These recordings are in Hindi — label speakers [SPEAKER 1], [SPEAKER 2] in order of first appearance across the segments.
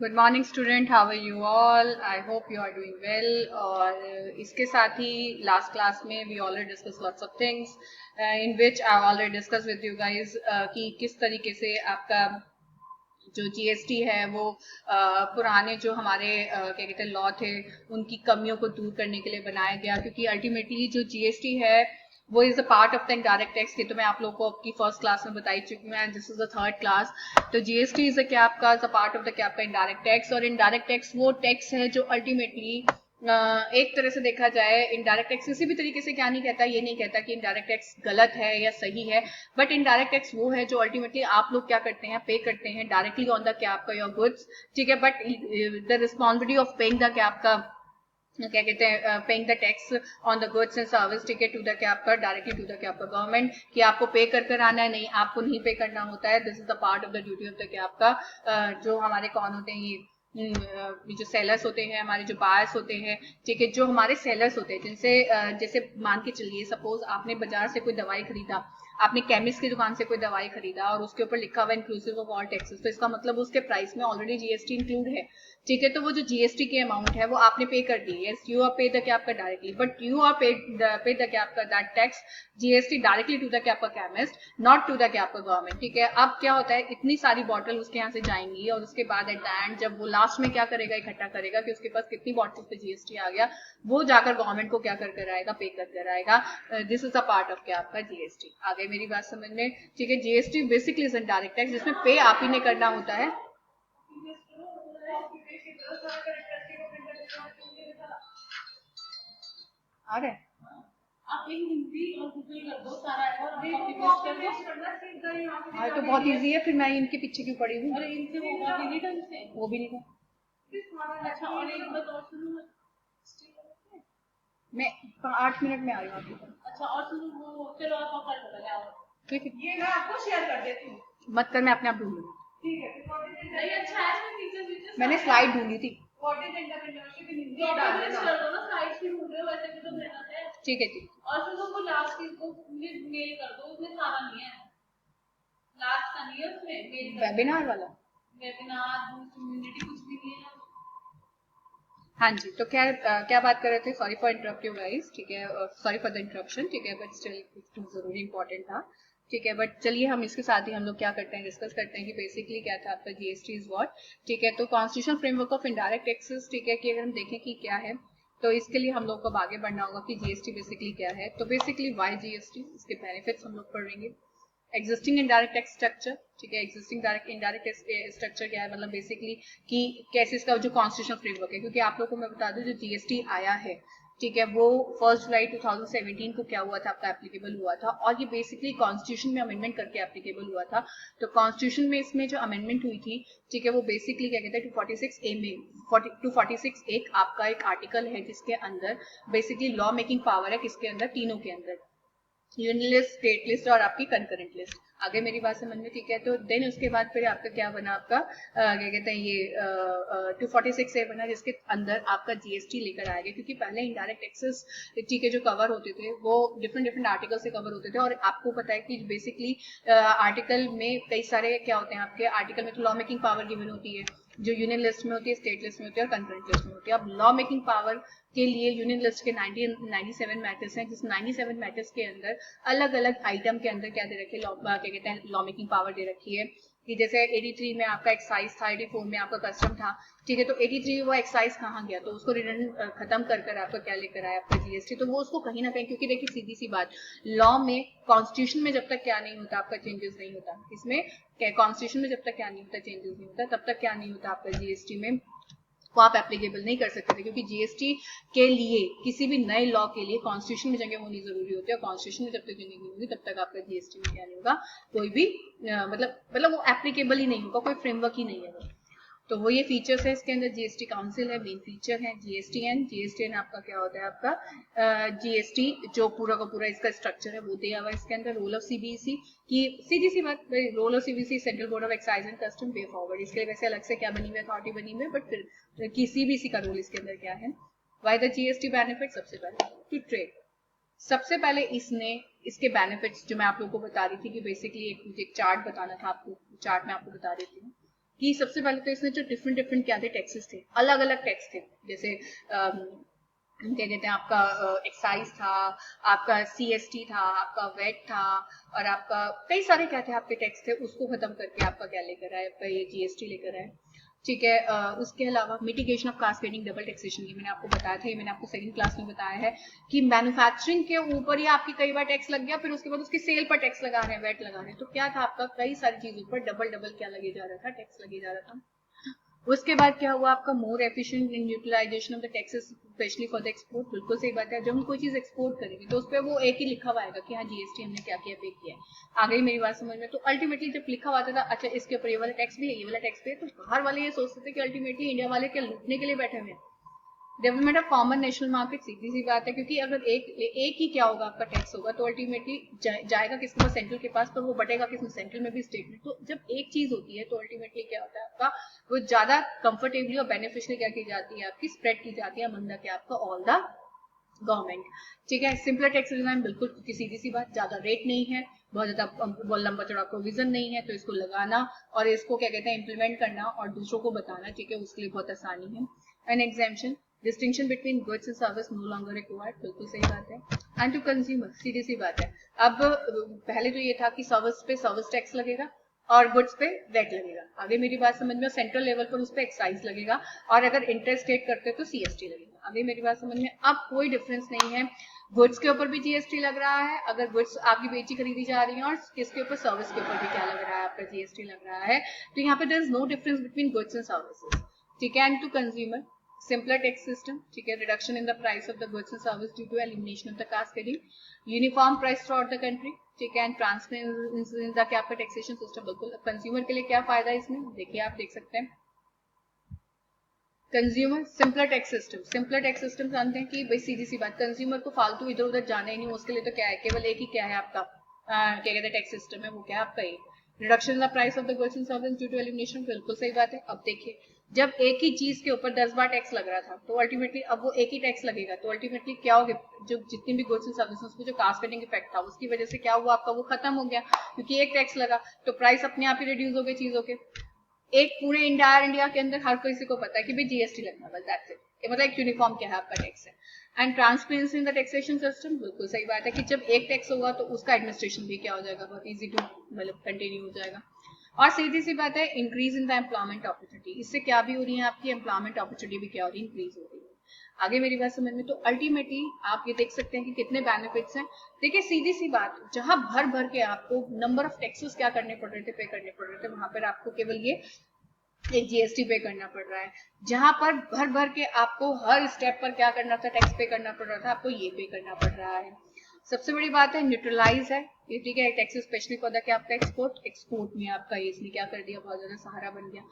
[SPEAKER 1] Good morning student, how are you all? I hope you are doing well. और इसके साथ ही लास्ट क्लास में we already discuss lots of things in which I already discuss with you guys कि किस तरीके से आपका जो जीएसटी है वो पुराने जो हमारे क्या कहते हैं लॉ थे उनकी कमियों को दूर करने के लिए बनाया गया, क्योंकि अल्टीमेटली जो जीएसटी है वो is a part of the indirect tax. ये तो मैं आप लोगों को आपकी फर्स्ट क्लास में बताई चुकी हूँ and this is the third class. तो जीएसटी इज अ क्या आपका is a part of the क्या आपका इनडायरेक्ट टैक्स। और इनडायरेक्ट टैक्स वो टैक्स है जो अल्टीमेटली एक तरह से देखा जाए इनडायरेक्ट टैक्स किसी भी तरीके से क्या नहीं कहता, ये नहीं कहता कि इनडायरेक्ट टैक्स गलत है या सही है, बट इनडायरेक्ट टैक्स वो है जो अल्टीमेटली आप लोग क्या करते हैं, पे करते हैं डायरेक्टली ऑन द क्या आपका योर गुड्स। ठीक है, but the responsibility of paying the क्या आपका क्या कहते हैं paying the tax on the goods and service, ठीक है, टू द क्या आपका डायरेक्टली टू द क्या आपका गवर्नमेंट, कि आपको पे कर आना है, नहीं आपको नहीं पे करना होता है। This is the part of the duty of the क्या आपका जो हमारे कौन होते हैं ये जो सेलर्स होते हैं, हमारे जो बायर्स होते हैं, ठीक है, जो हमारे सेलर्स होते हैं जिनसे जैसे मान के चलिए सपोज आपने बाजार से कोई दवाई खरीदा, आपने केमिस्ट की दुकान से कोई दवाई खरीदा और उसके ऊपर लिखा हुआ इंक्लूसिव ऑफ ऑल टैक्सेस, तो इसका मतलब उसके प्राइस में ऑलरेडी जीएसटी इंक्लूड है। ठीक है, तो वो जो जीएसटी की अमाउंट है वो आपने पे कर दी है, यू आर पे द क्या आपका directly, but you are pay the क्या आपका that tax GST directly to the क्या आपका केमिस्ट, नॉट टू द क्या आपका गवर्नमेंट। ठीक है, अब क्या होता है इतनी सारी बॉटल उसके यहाँ से जाएंगी और उसके बाद एट द एंड जब वो लास्ट में क्या करेगा, इकट्ठा करेगा कि उसके पास कितनी बॉटल पे जीएसटी आ गया, वो जाकर गवर्नमेंट को क्या कर आएगा, पे कर आएगा। This is a part of क्या आपका जीएसटी। आ गई मेरी बात समझ में? ठीक है, GST basically is direct tax जिसमें पे आप ही ने करना होता है। आ रहा है आप हिंदी और गूगल कर दो सारा और कॉपी पेस्ट कर दो। हाँ तो बहुत इजी है, फिर मैं इनके पीछे क्यों पड़ी हूँ? अरे इनसे होगा भी नहीं ढंग से, वो भी नहीं था। अच्छा और एक बात और सुनो, मैं 8 मिनट में आ रही हूँ आपके पास। अच्छा और सुनो वो चलो आप कर लो, ठीक है, ये मैं आपको शेयर कर देती हूँ। मत कर, मैं अपने आप ढूंढ लूंगी। ठीक है, नहीं अच्छा है इसमें फीचर्स मैंने स्लाइड ढूंढी थी। व्हाट इज एंटरप्रेन्योरशिप इन हिंदी डाल देना, कर दो ना स्लाइड्स भी ढूंढ रहे हो वैसे भी तो मेहनत है। ठीक है ठीक, और फिर वो लास्ट चीज को मेल कर दो, उसमें सारा नहीं है, लास्ट का नहीं है उसमें वेबिनार वाला, वेबिनार कम्युनिटी कुछ भी नहीं है। हाँ जी, तो क्या क्या बात कर रहे थे? Sorry for interrupt you guys, ठीक है, सॉरी फॉर द इंटरप्शन, ठीक है, बट स्टिल जरूरी इंपॉर्टेंट था। ठीक है, बट चलिए हम इसके साथ ही हम लोग क्या करते हैं, डिस्कस करते हैं कि बेसिकली क्या था आपका जीएसटी इज व्हाट। ठीक है, तो constitution framework of indirect taxes, ठीक है, कि अगर हम देखें कि क्या है, तो इसके लिए हम लोग को आगे बढ़ना होगा कि जीएसटी बेसिकली क्या है। तो बेसिकली वाई जीएसटी, इसके बेनिफिट्स हम लोग पढ़ेंगे। एग्जिस्टिंग इनडायरेक्ट टैक्स स्ट्रक्चर, ठीक है, एग्जिस्टिंग इनडायरेक्ट स्ट्रक्चर क्या है, मतलब बेसिकली कि कैसे इसका जो कॉन्स्टिट्यूशन फ्रेमवर्क है, क्योंकि आप लोगों को मैं बता दूं जो जीएसटी आया है, ठीक है, वो 1 जुलाई 2017 को क्या हुआ था आपका एप्लीकेबल हुआ था, और ये बेसिकली कॉन्स्टिट्यूशन में अमेंडमेंट करके एप्लीकेबल हुआ था। तो कॉन्स्टिट्यूशन में इसमें जो अमेंडमेंट हुई थी, ठीक है, वो बेसिकली क्या कहते हैं 246A में 246 एक आपका एक आर्टिकल है जिसके अंदर बेसिकली लॉ मेकिंग पावर है, किसके अंदर, तीनों के अंदर, यूनियन लिस्ट, स्टेट लिस्ट और आपकी कंकरेंट लिस्ट। आगे मेरी बात समझ में? ठीक है, तो देन उसके बाद फिर आपका क्या बना, आपका क्या कहते हैं ये 246 ए बना जिसके अंदर आपका जीएसटी लेकर आएगा, क्योंकि पहले इनडायरेक्ट टैक्सेस, ठीक है, जो कवर होते थे वो डिफरेंट डिफरेंट आर्टिकल से कवर होते थे, और आपको पता है कि बेसिकली आर्टिकल में कई सारे क्या होते हैं आपके आर्टिकल में, तो लॉ मेकिंग पावर गिवन होती है जो यूनियन लिस्ट में होती है, स्टेट लिस्ट में होती है और कंकरेंट लिस्ट में होती है। अब लॉ मेकिंग पावर के लिए यूनियन लिस्ट के 97 मैटर्स हैं, जिस 97 मैटर्स के अंदर अलग अलग आइटम के अंदर क्या दे रखे, क्या कहते हैं लॉ मेकिंग पावर दे रखी है, कि जैसे 83 में आपका एक्साइज था, 84 में आपका कस्टम था, ठीक है, तो 83 वो एक्साइज कहाँ गया, तो उसको रिटर्न खत्म कर आपका क्या लेकर आया, आपका जीएसटी। तो वो उसको कहीं ना कहीं, क्योंकि देखिए सीधी सी बात, लॉ में कॉन्स्टिट्यूशन में जब तक क्या नहीं होता आपका चेंजेस नहीं होता, इसमें कॉन्स्टिट्यूशन में जब तक क्या नहीं होता, चेंजेस नहीं होता, तब तक क्या नहीं होता आपका जीएसटी में को आप एप्लीकेबल नहीं कर सकते थे, क्योंकि जीएसटी के लिए किसी भी नए लॉ के लिए कॉन्स्टिट्यूशन में जगह होनी जरूरी होती है, और कॉन्स्टिट्यूशन में जब तक जगह नहीं होगी तब तक आपका जीएसटी में क्या नहीं होगा, कोई भी मतलब वो एप्लीकेबल ही नहीं होगा, कोई फ्रेमवर्क ही नहीं है। तो वो ये फीचर्स है इसके अंदर, जीएसटी काउंसिल है, मेन फीचर है जीएसटीएन आपका क्या होता है, आपका जीएसटी जो पूरा का पूरा इसका स्ट्रक्चर है वो दिया हुआ है इसके अंदर। रोल ऑफ सीबीसी की सीधी सी बात, role of CBC central board of excise and custom पे फॉरवर्ड, इसके लिए वैसे अलग से क्या बनी हुई है, अथॉरिटी बनी हुई है, बट फिर की सीबीसी का रोल इसके अंदर क्या है। वाई द जीएसटी बेनिफिट, सबसे पहले टू ट्रेड, सबसे पहले इसने इसके बेनिफिट्स जो मैं आप लोगों को बता रही थी कि बेसिकली एक मुझे एक चार्ट बताना था आपको, चार्ट मैं आपको बता देती हूँ। कि सबसे पहले तो इसमें जो डिफरेंट डिफरेंट क्या थे टैक्सेस थे, अलग अलग टैक्स थे, जैसे क्या कहते हैं आपका एक्साइज था, आपका सीएसटी था, आपका वेट था, और आपका कई सारे क्या थे आपके टैक्स थे, उसको खत्म करके आपका क्या लेकर आए, आपका ये जीएसटी लेकर आए। ठीक है, उसके अलावा mitigation of cascading double taxation की मैंने आपको बताया था, ये मैंने आपको सेकंड क्लास में बताया है कि मैन्युफैक्चरिंग के ऊपर ही आपकी कई बार टैक्स लग गया, फिर उसके बाद उसकी सेल पर टैक्स लगा रहे हैं, वेट लगा रहे हैं, तो क्या था आपका कई सारी चीजों पर डबल डबल क्या लगे जा रहा था, टैक्स लगे जा रहा था। उसके बाद क्या हुआ आपका more efficient in utilisation of the taxes specially for the export. बिल्कुल सही बात है, जब हम कोई चीज एक्सपोर्ट करेंगे तो उस पर वो एक ही लिखा हुआ आएगा कि हाँ जीएसटी हमने क्या किया, पे किया है। आ गई मेरी बात समझ में? तो अल्टीमेटली जब लिखा हुआ था अच्छा इसके ऊपर ये वाला टैक्स भी है, ये वाला टैक्स भी है, तो बाहर वाले ये सोचते थे कि अल्टीमेटली इंडिया वाले क्या लूटने के लिए बैठे हुए हैं। Development of common national market, सीधी सी बात है, क्योंकि अगर एक ही क्या होगा आपका टैक्स होगा तो अल्टीमेटली जाएगा किसके पास, सेंट्रल के पास, पर वो बटेगा किसमें, सेंट्रल में भी स्टेट में। तो जब एक चीज होती है तो अल्टीमेटली क्या होता है आपका, वो ज्यादा कंफर्टेबली और बेनिफिशियली क्या की जाती है आपकी, स्प्रेड की जाती है अमंग द क्या आपका ऑल द गवर्नमेंट। ठीक है, सिंपलर टैक्स डिजाइन, बिल्कुल सीधी सी बात, ज्यादा रेट नहीं है, बहुत ज्यादा लंबा चौड़ा प्रोविजन नहीं है, तो इसको लगाना और इसको क्या कहते हैं इम्प्लीमेंट करना और दूसरों को बताना, ठीक है, उसके लिए बहुत आसानी है। An exemption, distinction between goods and service no longer required, बिल्कुल सही बात है। एंड टू कंज्यूमर, सीधी सी बात है, अब पहले तो ये था कि सर्विस पे सर्विस टैक्स लगेगा और गुड्स पे वेट लगेगा, आगे मेरी बात समझ में, सेंट्रल लेवल पर उस पर एक्साइज लगेगा, और अगर इंटर स्टेट करते तो सीएसटी लगेगा, आगे मेरी बात समझ में। अब कोई डिफरेंस नहीं है, गुड्स के ऊपर भी जीएसटी लग रहा है, अगर गुड्स आपकी बेची खरीदी जा रही है, और किसके ऊपर, सर्विस के ऊपर भी क्या लग रहा है आपका, जीएसटी लग रहा है। तो यहाँ पे there is no difference between goods and services, ठीक है। And to consumer, simpler tax system, ठीक है, reduction in the price of the goods and service due to elimination of the cascading, uniform price throughout the country, ठीक है, एंड ट्रांसपेरेंसी इन द क्या आपका टैक्सेशन सिस्टम। बिल्कुल, कंज्यूमर के लिए क्या फायदा है इसमें, देखिए आप देख सकते हैं, consumer simpler tax system, simpler tax system जानते हैं कि भाई सीधी सी बात, कंज्यूमर को फालतू इधर उधर जाना ही नहीं, उसके लिए तो क्या है, केवल एक ही क्या है आपका क्या कहते हैं टैक्स सिस्टम है, वो क्या है आपका ये reduction in the price of the goods and services due to elimination. बिल्कुल सही बात है। अब देखिए, जब एक ही चीज के ऊपर 10 बार टैक्स लग रहा था, तो अल्टीमेटली अब वो एक ही टैक्स लगेगा, तो अल्टीमेटली क्या हो गया, जो जितनी भी गुड्स एंड सर्विसेज उसको जो कास्केडिंग इफेक्ट था उसकी वजह से क्या हुआ आपका, वो खत्म हो गया, क्योंकि एक टैक्स लगा तो प्राइस अपने आप ही रिड्यूस हो गए चीजों के। एक पूरे इंटायर इंडिया के अंदर हर किसी को पता है कि भाई जीएसटी लगना, बस दैट्स इट, मतलब एक यूनिफॉर्म क्या है आपका टैक्स है। And transparency in the taxation system, बिल्कुल सही बात है कि जब एक टैक्स होगा तो उसका एडमिनिस्ट्रेशन भी क्या हो जाएगा, बहुत इजी टू मतलब कंटिन्यू हो जाएगा। और सीधी सी बात है, increase in the employment opportunity, इससे क्या भी हो रही है आपकी एम्प्लॉयमेंट अपॉर्चुनिटी भी क्या हो रही है, इंक्रीज हो रही है। आगे मेरी बात समझ में, तो अल्टीमेटली आप ये देख सकते हैं कि कितने बेनिफिट्स हैं। देखिए सीधी सी बात, जहां भर भर के आपको नंबर ऑफ टैक्सेस क्या करने पड़ रहे थे, पे करने पड़ रहे थे, वहां पर आपको केवल ये एक जीएसटी पे करना पड़ रहा है। जहां पर भर भर के आपको हर स्टेप पर क्या करना था, टैक्स पे करना पड़ रहा था, आपको ये पे करना पड़ रहा है। सबसे बड़ी बात है न्यूट्रलाइज है ये, ठीक है, टैक्स स्पेशली फॉर द क्या आपका एक्सपोर्ट में आपका ये इसने क्या कर दिया, बहुत ज्यादा सहारा बन गया।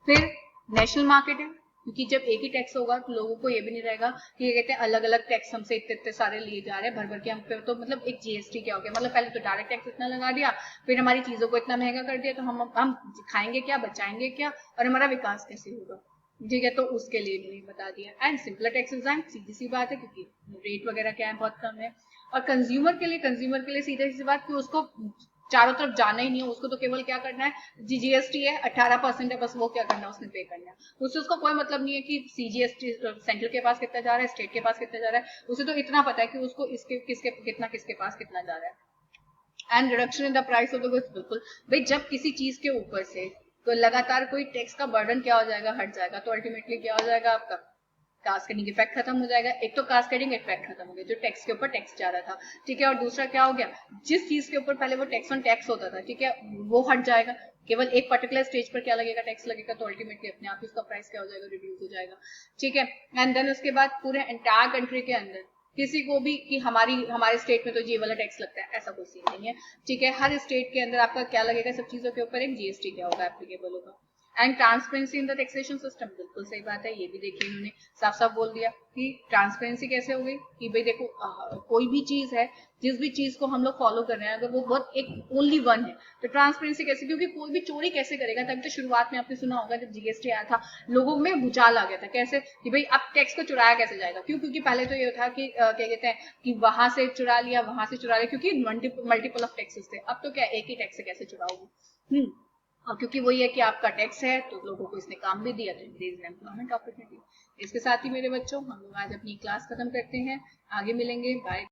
[SPEAKER 1] फिर नेशनल मार्केट है, क्योंकि जब एक ही टैक्स होगा तो लोगों को ये भी नहीं रहेगा कि ये कहते हैं अलग अलग टैक्स हमसे इतने इतने सारे लिए जा रहे हैं भर भर के हम पे, तो मतलब एक जीएसटी क्या हो गया, मतलब पहले तो डायरेक्ट टैक्स इतना लगा दिया, फिर हमारी चीजों को इतना महंगा कर दिया, तो हम खाएंगे क्या, बचाएंगे क्या, और हमारा विकास कैसे होगा, ठीक है, तो उसके लिए इन्होंने बता दिया। एंड सिंपलर टैक्स डिजाइन, सीधी सी बात है, क्योंकि रेट वगैरह क्या है बहुत कम है। और कंज्यूमर के लिए सीधी सी बात कि उसको चारों तरफ जाना ही नहीं है, उसको तो केवल क्या करना है, जीएसटी है 18% है, बस वो क्या करना है, उसने पे करना है, उससे उसको कोई मतलब नहीं है कि सीजीएसटी सेंट्रल के पास कितना जा रहा है, स्टेट के पास कितना जा रहा है, उसे तो इतना पता है कि उसको इसके किसके पास कितना जा रहा है। And reduction in the price of the goods, बिल्कुल भाई, जब किसी चीज के ऊपर से तो लगातार कोई टैक्स का बर्डन क्या हो जाएगा, हट जाएगा, तो अल्टीमेटली क्या हो जाएगा आपका कास्केडिंग इफेक्ट खत्म हो जाएगा। एक तो कास्केडिंग इफेक्ट खत्म हो गया, जो टैक्स के ऊपर टैक्स जा रहा था, ठीक है, और दूसरा क्या हो गया, जिस चीज के ऊपर पहले वो टैक्स ऑन टैक्स होता था, ठीक है, वो हट जाएगा, केवल एक पर्टिकुलर स्टेज पर क्या लगेगा, टैक्स लगेगा, तो अल्टीमेटली अपने आप ही उसका प्राइस क्या हो जाएगा, रिड्यूस हो जाएगा, ठीक है। एंड देन उसके बाद पूरे एंटायर कंट्री के अंदर किसी को भी कि हमारे स्टेट में तो ये वाला टैक्स लगता है, ऐसा कोई सीन नहीं है, ठीक है, हर स्टेट के अंदर आपका क्या लगेगा, सब चीजों के ऊपर एक जीएसटी क्या होगा, एप्लीकेबल होगा। And transparency in the taxation system, बिल्कुल सही बात है, ये भी देखिए इन्होंने साफ साफ बोल दिया कि ट्रांसपेरेंसी कैसे हो गई, कि भाई देखो कोई भी चीज है, जिस भी चीज को हम लोग फॉलो कर रहे हैं, अगर वो बहुत एक ओनली वन है, तो ट्रांसपेरेंसी कैसे, क्योंकि कोई भी चोरी कैसे करेगा, तभी तो शुरुआत में आपने सुना होगा जब जीएसटी आया था, लोगों में भूचाल आ गया था, कैसे कि भाई अब टैक्स को चुराया कैसे जाएगा, क्योंकि पहले तो ये था कि क्या कहते हैं कि वहां से चुरा लिया, वहां से चुरा लिया, क्योंकि मल्टीपल ऑफ टैक्सेस थे, अब तो क्या एक ही टैक्स से कैसे चुराओगे। और क्योंकि वही है कि आपका टैक्स है तो लोगों को इसने काम भी दिया, तो एम्प्लॉयमेंट अपॉर्चुनिटी। इसके साथ ही मेरे बच्चों हम लोग आज अपनी क्लास खत्म करते हैं, आगे मिलेंगे, बाय।